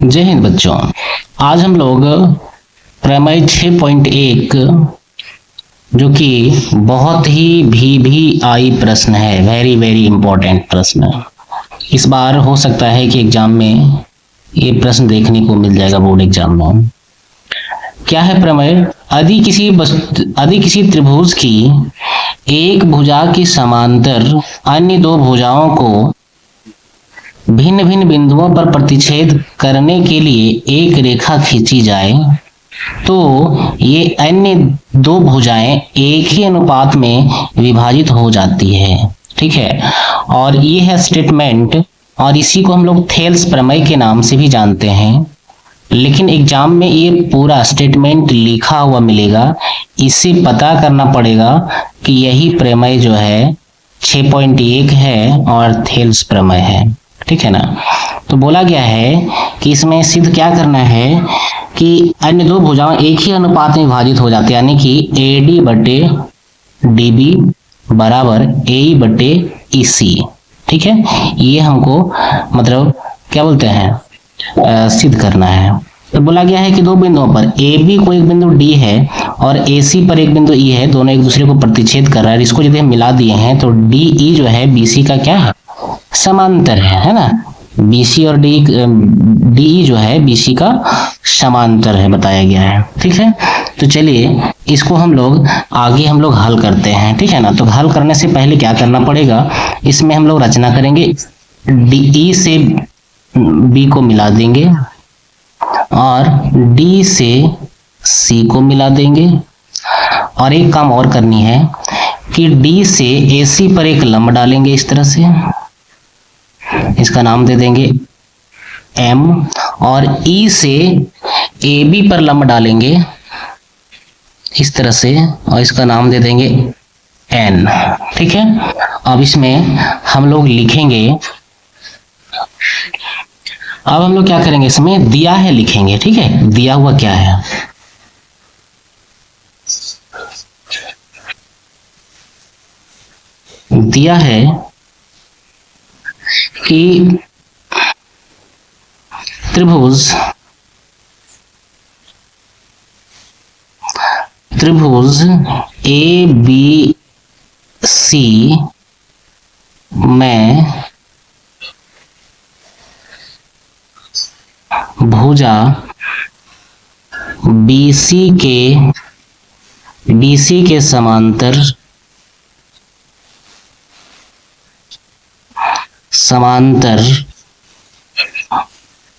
जय हिंद बच्चों। आज हम लोग प्रमेय 6.1 जो कि बहुत ही VVI प्रश्न है, वेरी वेरी इंपॉर्टेंट प्रश्न। इस बार हो सकता है कि एग्जाम में ये प्रश्न देखने को मिल जाएगा, बोर्ड एग्जाम में। क्या है प्रमेय? यदि किसी त्रिभुज की एक भुजा के समांतर अन्य दो भुजाओं को भिन्न भिन्न बिंदुओं पर प्रतिच्छेद करने के लिए एक रेखा खींची जाए तो ये अन्य दो भुजाएं एक ही अनुपात में विभाजित हो जाती है। ठीक है, और ये है स्टेटमेंट, और इसी को हम लोग थेल्स प्रमेय के नाम से भी जानते हैं। लेकिन एग्जाम में ये पूरा स्टेटमेंट लिखा हुआ मिलेगा, इससे पता करना पड़ेगा कि यही प्रमेय जो है 6.1 है और थेल्स प्रमेय है। ठीक है ना। तो बोला गया है कि इसमें सिद्ध क्या करना है कि अन्य दो भुजाएं एक ही अनुपात में विभाजित हो जाती है, यानी कि AD बटे DB बराबर AE बटे EC। ठीक है, ये हमको मतलब क्या बोलते हैं, सिद्ध करना है। तो बोला गया है कि दो बिंदुओं पर AB को एक बिंदु D है और AC पर एक बिंदु E है, दोनों एक दूसरे को प्रतिच्छेद कर रहा है। इसको यदि हम मिला दिए हैं तो DE जो है BC का क्या है, समांतर है ना। BC और DE जो है BC का समांतर है, बताया गया है। ठीक है, तो चलिए इसको हम लोग आगे हल करते हैं। ठीक है ना। तो हल करने से पहले क्या करना पड़ेगा, इसमें हम लोग रचना करेंगे। DE से B को मिला देंगे और D से C को मिला देंगे, और एक काम और करनी है कि D से AC पर एक लंब डालेंगे इस तरह से, इसका नाम दे देंगे M, और E से AB पर लंब डालेंगे इस तरह से, और इसका नाम दे देंगे N। ठीक है, अब इसमें हम लोग लिखेंगे, अब हम लोग क्या करेंगे, इसमें दिया है लिखेंगे। ठीक है, दिया हुआ क्या है, दिया है कि त्रिभुज ABC में भुजा BC के समांतर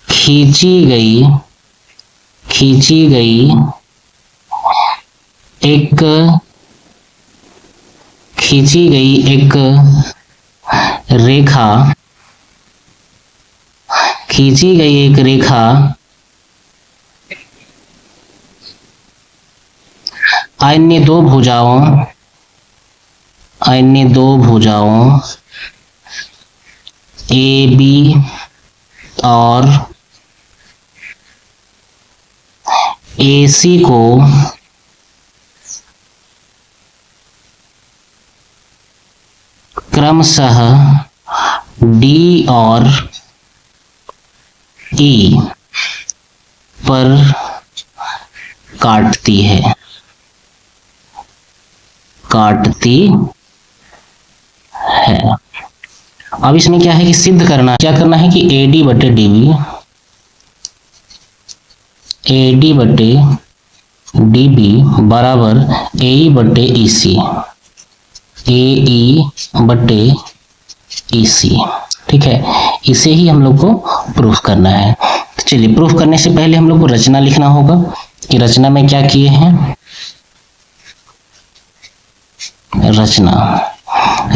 खींची गई एक रेखा अन्य दो भुजाओं AB और AC को क्रमशः D और E पर काटती है। अब इसमें क्या है कि सिद्ध करना है कि AD बटे DB बराबर AE बटे EC। ठीक है, इसे ही हम लोग को प्रूफ करना है। तो चलिए, प्रूफ करने से पहले हम लोग को रचना लिखना होगा कि रचना में क्या किए हैं।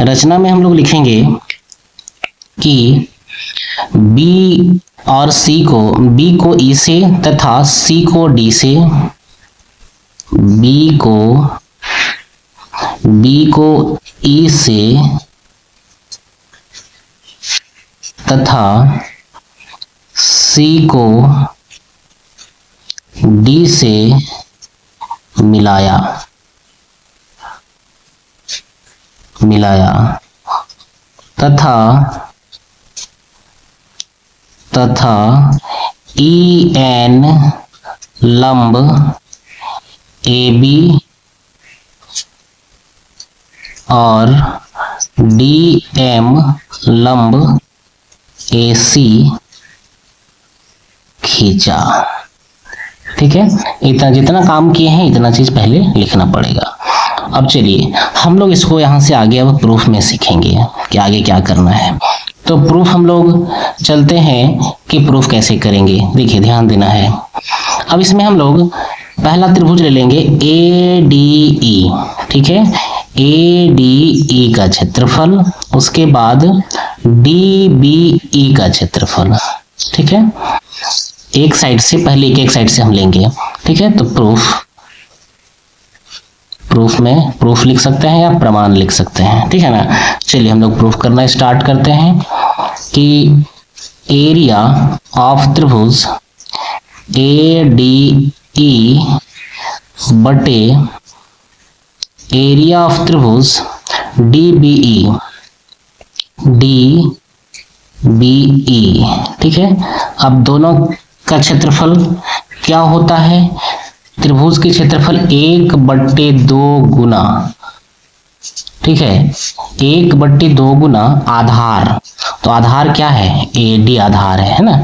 रचना में हम लोग लिखेंगे कि B और C को, B को E से तथा C को D से, B को E से तथा C को D से मिलाया तथा ई एन लंब ए बी और डी एम लंब ए सी खींचा। ठीक है, इतना जितना काम किए हैं इतना चीज पहले लिखना पड़ेगा। अब चलिए हम लोग इसको यहाँ से आगे अब प्रूफ में सीखेंगे कि आगे क्या करना है। तो प्रूफ हम लोग चलते हैं कि प्रूफ कैसे करेंगे। देखिए ध्यान देना है। अब इसमें हम लोग पहला त्रिभुज ले लेंगे ए डी ई। ठीक है, ए डी ई का क्षेत्रफल, उसके बाद डी बी ई का क्षेत्रफल। ठीक है, एक साइड से पहले एक साइड से हम लेंगे। ठीक है, तो प्रूफ में प्रूफ लिख सकते हैं या प्रमाण लिख सकते हैं। ठीक है ना, चलिए हम लोग प्रूफ करना स्टार्ट करते हैं कि एरिया ऑफ त्रिभुज ए डी ई बटे एरिया ऑफ त्रिभुज डी बी ई। ठीक है, अब दोनों का क्षेत्रफल क्या होता है? त्रिभुज के क्षेत्रफल 1/2 गुना, ठीक है, 1/2 गुना आधार। तो आधार क्या है? AD आधार है ना,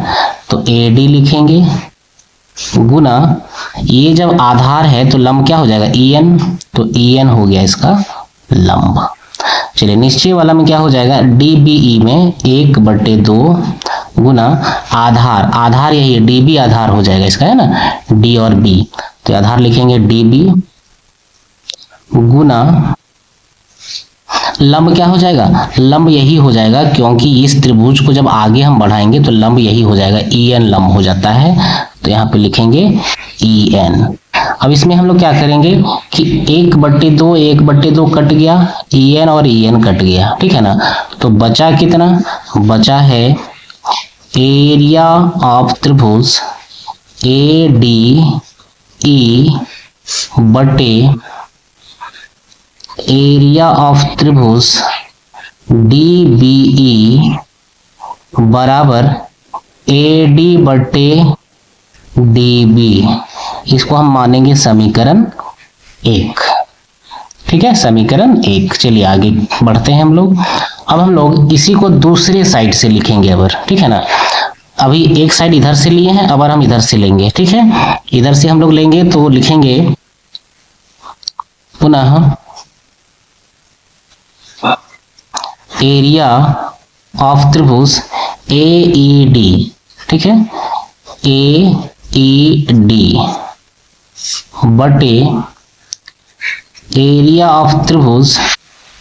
तो AD लिखेंगे गुना, ये जब आधार है तो लंब क्या हो जाएगा? EN, तो EN हो गया इसका लंब। चलिए निश्चय वाला में क्या हो जाएगा? DBE में 1/2 गुना आधार, आधार यही है, DB आधार हो जाएगा इसका, है ना, D और B, तो आधार लिखेंगे DB गुना लंब क्या हो जाएगा? लंब यही हो जाएगा, क्योंकि इस त्रिभुज को जब आगे हम बढ़ाएंगे तो लंब यही हो जाएगा, EN लंब हो जाता है, तो यहाँ पे लिखेंगे EN। अब इसमें हम लोग क्या करेंगे कि 1/2 कट गया, EN और EN कट गया। ठीक है ना, तो बचा कितना? बचा है एरिया ऑफ त्रिभुज ADE बटे एरिया ऑफ त्रिभुज DBE बराबर AD बटे DB। इसको हम मानेंगे समीकरण 1। ठीक है, समीकरण 1। चलिए आगे बढ़ते हैं हम लोग। अब हम लोग इसी को दूसरे साइड से लिखेंगे अबर। ठीक है ना, अभी एक साइड इधर से लिए हैं, अब हम इधर से लेंगे। ठीक है, इधर से हम लोग लेंगे तो लिखेंगे पुनः एरिया ऑफ त्रिभुज AED। ठीक है, AED बटे एरिया ऑफ त्रिभुज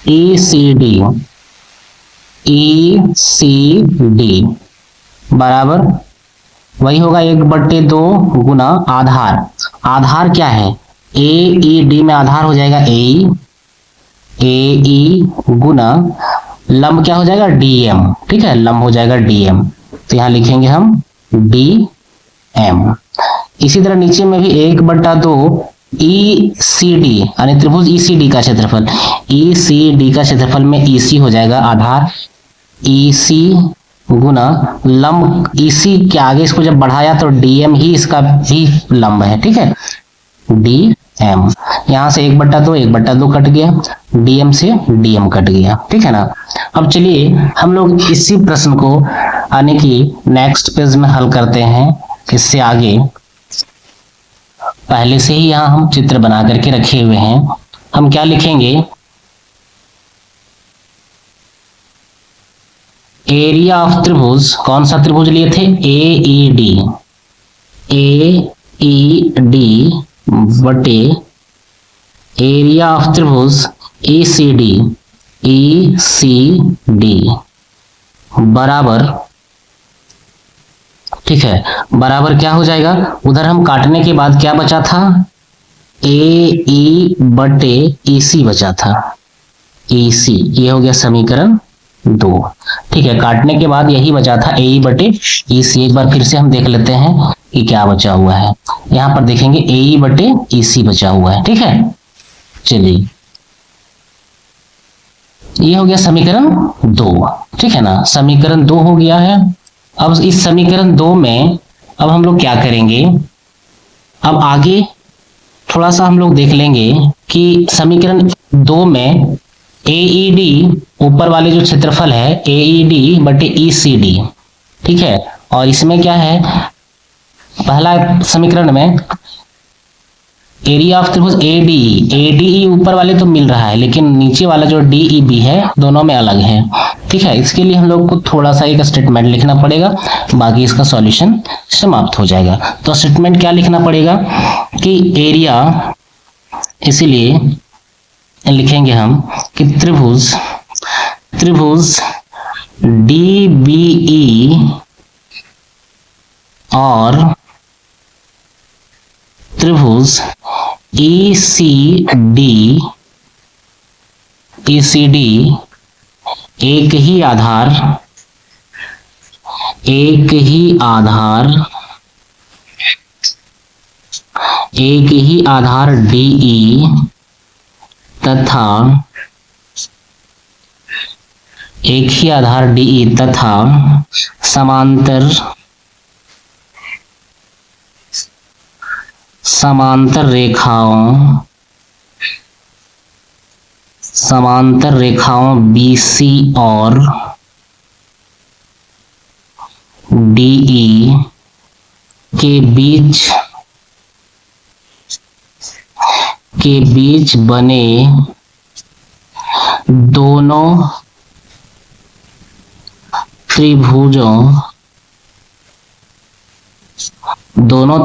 ECD बराबर वही होगा 1/2 गुना आधार। आधार क्या है? AED में आधार हो जाएगा AE गुना लंब क्या हो जाएगा? DM। ठीक है, लंब हो जाएगा DM, तो यहाँ लिखेंगे हम DM। इसी तरह नीचे में भी 1/2 ECD यानी त्रिभुज ECD का क्षेत्रफल, ECD का क्षेत्रफल में EC हो जाएगा आधार, EC गुना लंब EC के आगे इसको जब बढ़ाया तो DM ही इसका भी लंब है। ठीक है, DM, यहाँ से 1/2 कट गया, DM से DM कट गया। ठीक है ना, अब चलिए हम लोग इसी प्रश्न को यानी कि नेक्स्ट पेज में हल करते हैं। इससे आगे पहले से ही यहाँ हम चित्र बना करके रखे हुए हैं। हम क्या लिखेंगे? एरिया ऑफ त्रिभुज, कौन सा त्रिभुज लिए थे? AED बटे एरिया ऑफ त्रिभुज ECD बराबर, ठीक है, बराबर क्या हो जाएगा? उधर हम काटने के बाद क्या बचा था? AE बटे EC बचा था, EC, ये हो गया समीकरण 2। ठीक है, काटने के बाद यही बचा था AE बटे EC। एक बार फिर से हम देख लेते हैं कि क्या बचा हुआ है। यहाँ पर देखेंगे AE बटे EC बचा हुआ है। ठीक है, चलिए ये हो गया समीकरण 2। ठीक है ना, समीकरण 2 हो गया है। अब इस समीकरण 2 में अब हम लोग क्या करेंगे, अब आगे थोड़ा सा हम लोग देख लेंगे कि समीकरण 2 में AED ऊपर वाले जो क्षेत्रफल है AED बटे ECD, ठीक है, और इसमें क्या है, पहला समीकरण में एरिया ऑफ त्रिभुज ADE ऊपर वाले तो मिल रहा है, लेकिन नीचे वाला जो DEB है दोनों में अलग है, ठीक है। इसके लिए हम लोग को थोड़ा सा एक स्टेटमेंट लिखना पड़ेगा, बाकी इसका सॉल्यूशन समाप्त हो जाएगा। तो स्टेटमेंट क्या लिखना पड़ेगा कि एरिया, इसीलिए लिखेंगे हम कि त्रिभुज DBE और त्रिभुज ECD एक ही आधार DE तथा समांतर रेखाओं BC और DE के बीच बने दोनों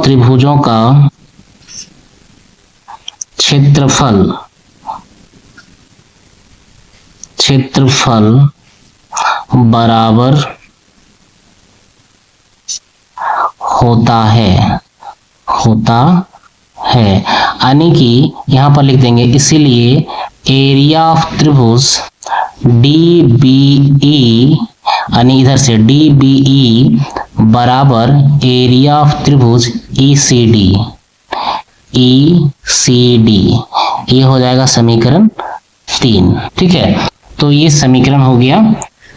त्रिभुजों का क्षेत्रफल बराबर होता है, यानी कि यहां पर लिख देंगे, इसीलिए एरिया ऑफ त्रिभुज DBE, यानी इधर से DBE बराबर एरिया ऑफ त्रिभुज ECD, ये हो जाएगा समीकरण 3, ठीक है। तो ये समीकरण हो गया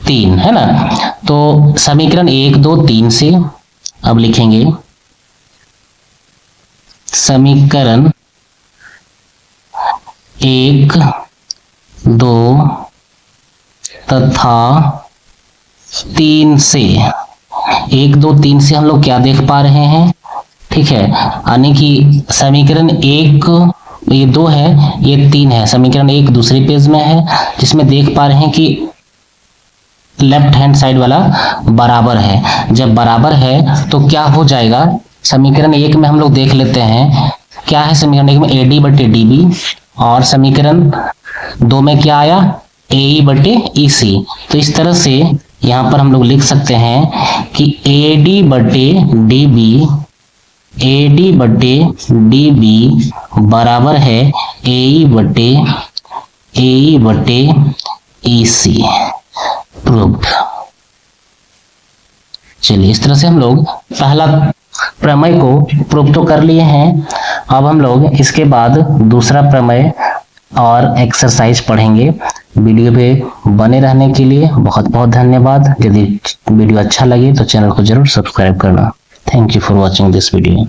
3, है ना। तो समीकरण 1, 2, 3 से अब लिखेंगे समीकरण 1, 2 तथा 3 से, 1, 2, 3 से हम लोग क्या देख पा रहे हैं, ठीक है, यानी कि समीकरण 1 ये 2 है, ये 3 है, समीकरण 1 दूसरे पेज में है, जिसमें देख पा रहे हैं कि लेफ्ट हैंड साइड वाला बराबर है। जब बराबर है तो क्या हो जाएगा, समीकरण 1 में हम लोग देख लेते हैं क्या है, समीकरण 1 में AD बटे DB, और समीकरण 2 में क्या आया, AE बटे EC। तो इस तरह से यहाँ पर हम लोग लिख सकते हैं कि AD बटे DB बराबर है AE बटे EC। प्रूव्ड। चलिए, इस तरह से हम लोग पहला प्रमेय को प्रूव तो कर लिए हैं। अब हम लोग इसके बाद दूसरा प्रमेय और एक्सरसाइज पढ़ेंगे। वीडियो पे बने रहने के लिए बहुत बहुत धन्यवाद। यदि वीडियो अच्छा लगे तो चैनल को जरूर सब्सक्राइब करना। Thank you for watching this video.